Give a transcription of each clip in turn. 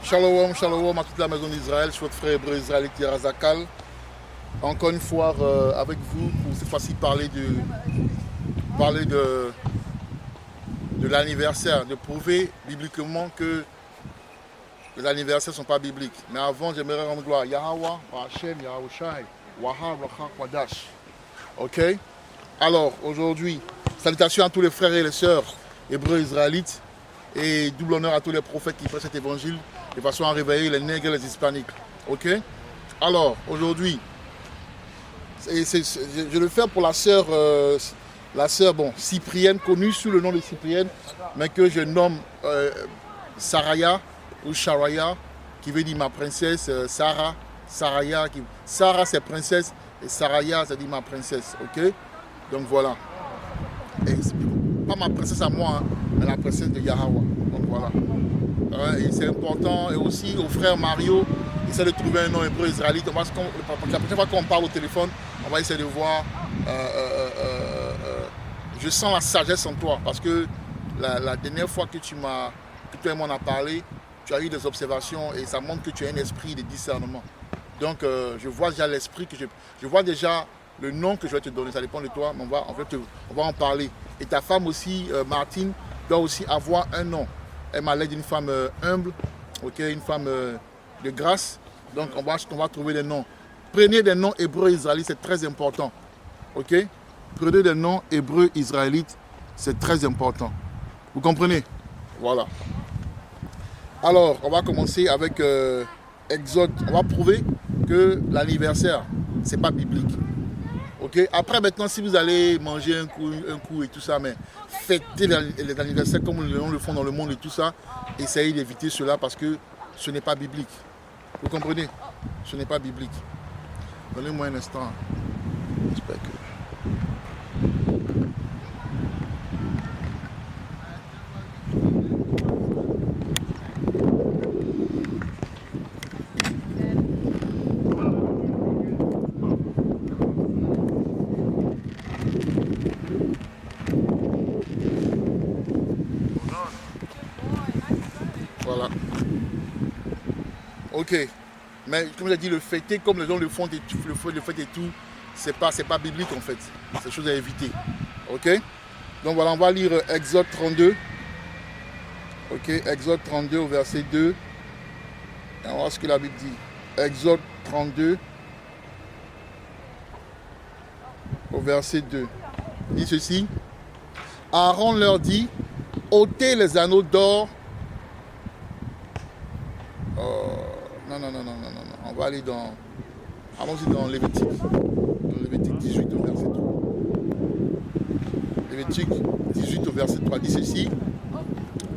Shalom, shalom à toute la maison d'Israël, je suis votre frère hébreu israélite Yerazakal. Encore une fois avec vous pour cette fois-ci parler de l'anniversaire, de prouver bibliquement que les anniversaires ne sont pas bibliques. Mais avant, j'aimerais rendre gloire à Yahweh, à Hashem, Yahushai, Wahab, Rachak, Wadash. Ok? Alors, aujourd'hui, salutations à tous les frères et les sœurs hébreux israélites et double honneur à tous les prophètes qui prêchent cet évangile de façon à réveiller les nègres et les hispaniques. Ok? Alors, aujourd'hui, je le fais pour la sœur Cyprienne, connue sous le nom de Cyprienne, mais que je nomme Saraya ou Sharaya, qui veut dire ma princesse, Sarah, Saraya. Sarah c'est princesse et Saraya ça dit ma princesse. Ok? Donc voilà. Et pas ma princesse à moi, hein, mais la princesse de Yahweh. Donc voilà. Et c'est important. Et aussi au frère Mario, essaie de trouver un nom hébreu israélite. La prochaine fois qu'on parle au téléphone, on va essayer de voir. Je sens la sagesse en toi parce que la dernière fois que toi et moi on a parlé, tu as eu des observations et ça montre que tu as un esprit de discernement. Donc je vois déjà l'esprit je vois déjà le nom que je vais te donner. Ça dépend de toi, mais on va en parler. Et ta femme aussi, Martine, doit aussi avoir un nom. Elle m'a l'air d'une femme humble, okay, une femme de grâce. Donc on va trouver des noms. Prenez des noms hébreux israélites, c'est très important. Ok? Prenez des noms hébreux israélites, c'est très important. Vous comprenez? Voilà. Alors, on va commencer avec Exode. On va prouver que l'anniversaire, c'est pas biblique. Ok? Après, maintenant, si vous allez manger un coup et tout ça, mais fêter les anniversaires comme les gens le font dans le monde et tout ça, essayez d'éviter cela parce que ce n'est pas biblique. Vous comprenez? Ce n'est pas biblique. Donnez-moi un instant. J'espère que... Voilà. Ok. Mais comme j'ai dit, le fêter comme les gens le font, le fêter et tout, c'est pas biblique en fait. C'est chose à éviter. Ok? Donc voilà, on va lire Exode 32. Ok, Exode 32 au verset 2. Et on va voir ce que la Bible dit. Exode 32 au verset 2. Il dit ceci. Aaron leur dit, ôtez les anneaux d'or. Non. On va aller dans... Allons-y dans Lévitique. Dans Lévitique 18 au verset 3. Lévitique 18 au verset 3 dit ceci.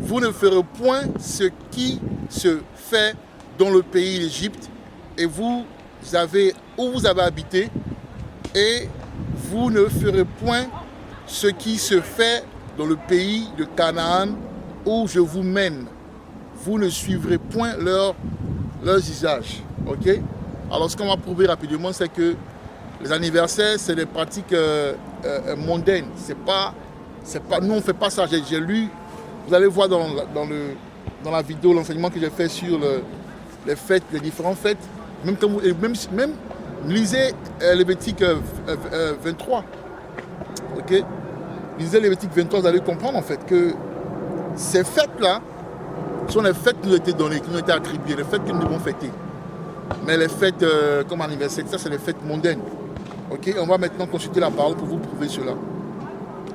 Vous ne ferez point ce qui se fait dans le pays d'Égypte et où vous avez habité, et vous ne ferez point ce qui se fait dans le pays de Canaan où je vous mène. Vous ne suivrez point leurs usages. Ok? Alors ce qu'on va prouver rapidement, c'est que les anniversaires, c'est des pratiques mondaines. Nous on ne fait pas ça. J'ai lu, vous allez voir dans la vidéo, l'enseignement que j'ai fait sur les fêtes, les différentes fêtes. Même lisez Lévitique 23. Ok? Lisez Lévitique 23, vous allez comprendre en fait que ces fêtes-là sont les fêtes qui nous ont été données, qui nous ont été attribuées, les fêtes que nous devons fêter. Mais les fêtes comme anniversaire, ça c'est les fêtes mondaines. Ok? On va maintenant consulter la parole pour vous prouver cela.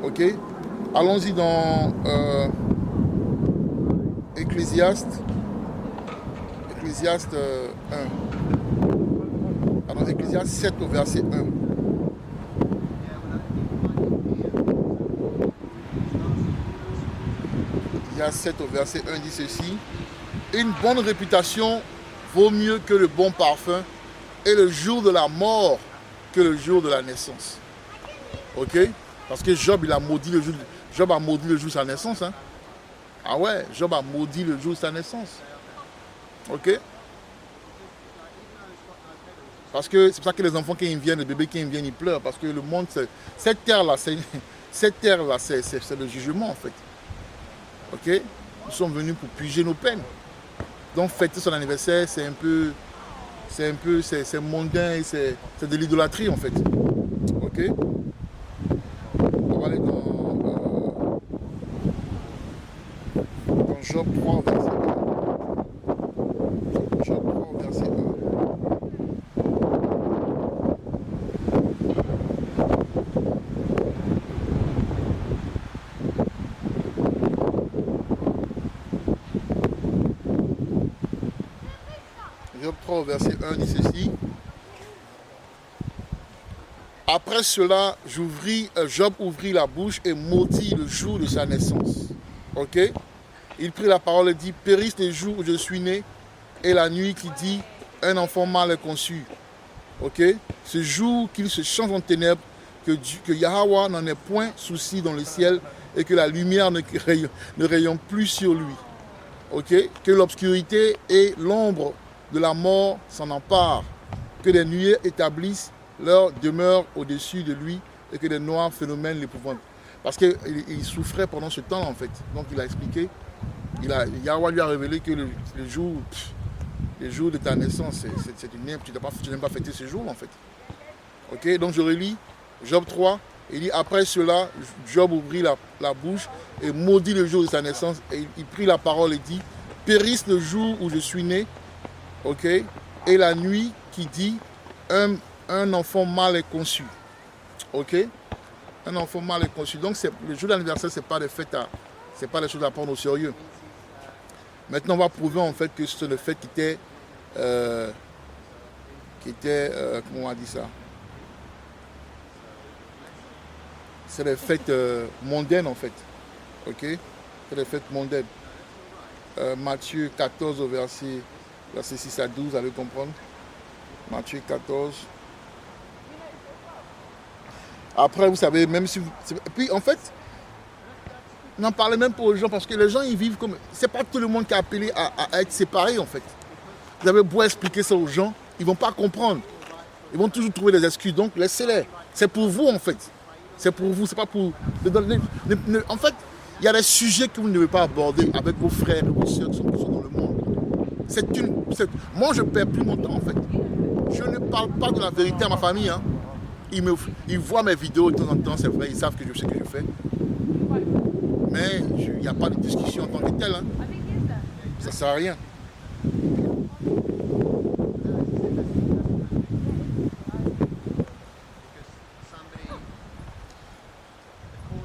Ok? Allons-y dans Ecclésiaste 1. Alors Ecclésiaste 7 au verset 1. Ecclésiaste 7 au verset 1 dit ceci. Une bonne réputation vaut mieux que le bon parfum, et le jour de la mort que le jour de la naissance. Ok? Parce que Job, il a maudit le jour. Job a maudit le jour de sa naissance. Hein? Ah ouais, Job a maudit le jour de sa naissance. Ok? Parce que c'est pour ça que les enfants qui viennent, les bébés qui viennent, ils pleurent. Parce que le monde, cette terre-là, c'est le jugement en fait. Ok? Nous sommes venus pour puiser nos peines. Donc fêter son anniversaire, c'est mondain et c'est de l'idolâtrie en fait. Ok. On va aller dans Job 3, verset 1. Job 3, verset 1. Job 3, verset 1 dit ceci. Après cela, Job ouvrit la bouche et maudit le jour de sa naissance. Ok? Il prit la parole et dit, périsse les jours où je suis né et la nuit qui dit, un enfant mal est conçu. Ok? Ce jour qu'il se change en ténèbres, que Yahweh n'en ait point souci dans le ciel et que la lumière ne rayonne plus sur lui. Ok? Que l'obscurité et l'ombre de la mort s'en emparent. Que les nuées établissent leur demeure au-dessus de lui et que des noirs phénomènes l'épouvantent. Parce qu'il souffrait pendant ce temps en fait. Donc il a expliqué, Yahweh lui a révélé que le jour de ta naissance, c'est une tu n'aimes pas fêter ce jour en fait. Ok, donc je relis Job 3, il dit après cela, Job ouvrit la bouche et maudit le jour de sa naissance et il prit la parole et dit, périsse le jour où je suis né, ok, et la nuit qui dit, un enfant mal est conçu. Ok? Un enfant mal est conçu. Donc le jour d'anniversaire, ce n'est pas des fêtes c'est pas des choses à prendre au sérieux. Maintenant, on va prouver en fait que c'est le fait qui était comment on a dit ça? C'est les fêtes mondaines en fait. Ok? C'est les fêtes mondaines. Matthieu 14 au verset 6 à 12, vous allez comprendre. Matthieu 14. Après, vous savez, même si vous... Et puis, en fait, n'en parlez même pas aux gens parce que les gens, ils vivent comme... C'est pas tout le monde qui est appelé à être séparé, en fait. Vous avez beau expliquer ça aux gens, ils ne vont pas comprendre. Ils vont toujours trouver des excuses. Donc, laissez-les. C'est pour vous, en fait. C'est pour vous, c'est pas pour... En fait, il y a des sujets que vous ne devez pas aborder avec vos frères et vos soeurs qui sont dans le monde. Moi, je ne perds plus mon temps, en fait. Je ne parle pas de la vérité à ma famille, hein. Ils voient mes vidéos de temps en temps, c'est vrai, ils savent que je sais ce que je fais. Mais il n'y a pas de discussion en tant que telle. Hein. Ça ne sert à rien.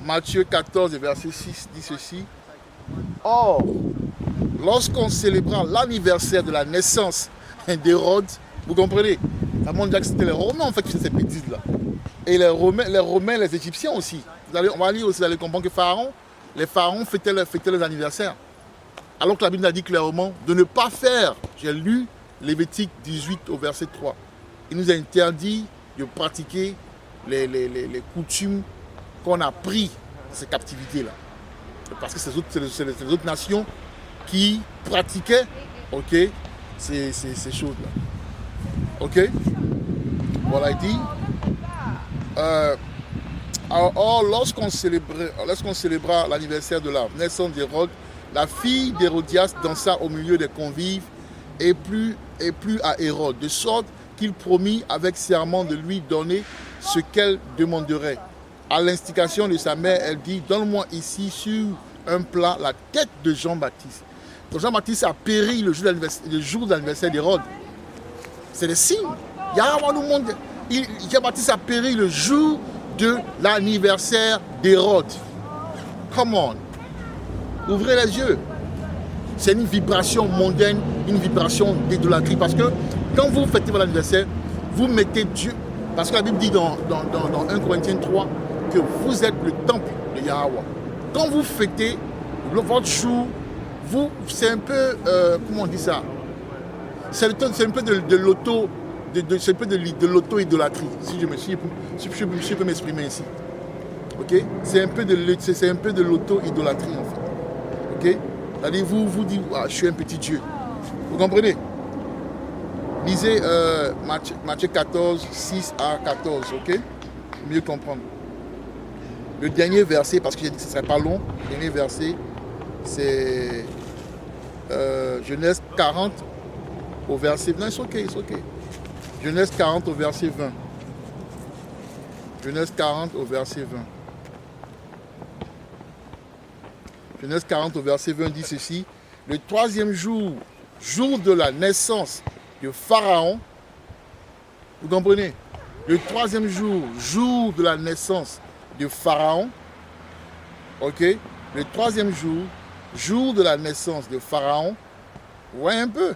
Matthieu 14, verset 6 dit ceci. Or, lorsqu'on célébra l'anniversaire de la naissance d'Hérode, vous comprenez? Ça montre déjà que c'était les Romains en fait qui faisaient ces bêtises-là. Et les Romains, les Égyptiens aussi. On va lire aussi, vous allez comprendre que les pharaons fêtaient les anniversaires. Alors que la Bible a dit clairement de ne pas faire. J'ai lu Lévitique 18 au verset 3. Il nous a interdit de pratiquer les coutumes qu'on a pris de ces captivités-là. Parce que c'est les autres nations qui pratiquaient ces choses-là. Ok? Voilà, il dit. Or, lorsqu'on célébra l'anniversaire de la naissance d'Hérode, la fille d'Hérodias dansa au milieu des convives et plut à Hérode, de sorte qu'il promit avec serment de lui donner ce qu'elle demanderait. À l'instigation de sa mère, elle dit, donne-moi ici sur un plat la tête de Jean-Baptiste. Donc Jean-Baptiste a péri le jour de l'anniversaire d'Hérode. C'est le signe. Yahweh nous montre. Jean-Baptiste a péri le jour de l'anniversaire d'Hérode. Come on. Ouvrez les yeux. C'est une vibration mondaine, une vibration d'idolâtrie. Parce que quand vous fêtez votre anniversaire, vous mettez Dieu. Parce que la Bible dit dans 1 Corinthiens 3 que vous êtes le temple de Yahweh. Quand vous fêtez votre jour, c'est un peu, comment on dit ça? C'est un peu de l'auto. C'est un peu de l'auto-idolâtrie, si je peux m'exprimer ici. Ok? C'est un peu de l'auto-idolâtrie en fait. Ok? C'est-à-dire vous dites, ah, je suis un petit Dieu. Vous comprenez? Lisez Matthieu 14, 6 à 14, ok? Pour mieux comprendre. Le dernier verset, parce que j'ai dit que ce ne serait pas long, le dernier verset, c'est Genèse 40 au verset 20. C'est ok, c'est ok. Genèse 40 au verset 20. Genèse 40 au verset 20. Genèse 40 au verset 20 dit ceci. Le troisième jour, jour de la naissance de Pharaon, vous comprenez? Le troisième jour, jour de la naissance de Pharaon, ok? Le troisième jour, jour de la naissance de Pharaon, voyez un peu.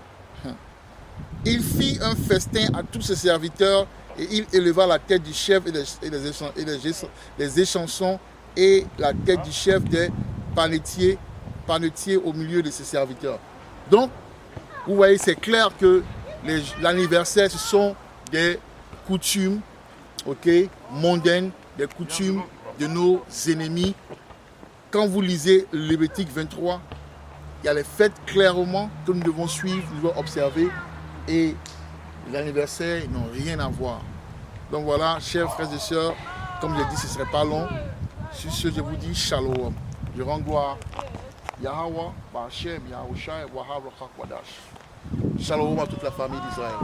Il fit un festin à tous ses serviteurs et il éleva la tête du chef et les échansons et la tête du chef des panetiers au milieu de ses serviteurs. Donc, vous voyez, c'est clair que l'anniversaire, ce sont des coutumes, ok, mondaines, des coutumes de nos ennemis. Quand vous lisez Lévitique 23, il y a les fêtes clairement que nous devons suivre, nous devons observer, et l'anniversaire n'ont rien à voir. Donc voilà, chers frères et sœurs, comme je l'ai dit, ce ne serait pas long. Sur ce, je vous dis shalom. Je rends gloire. Yahweh, Ba'Hashem, Yahushua, Wahab, Rachakwadash. Shalom à toute la famille d'Israël.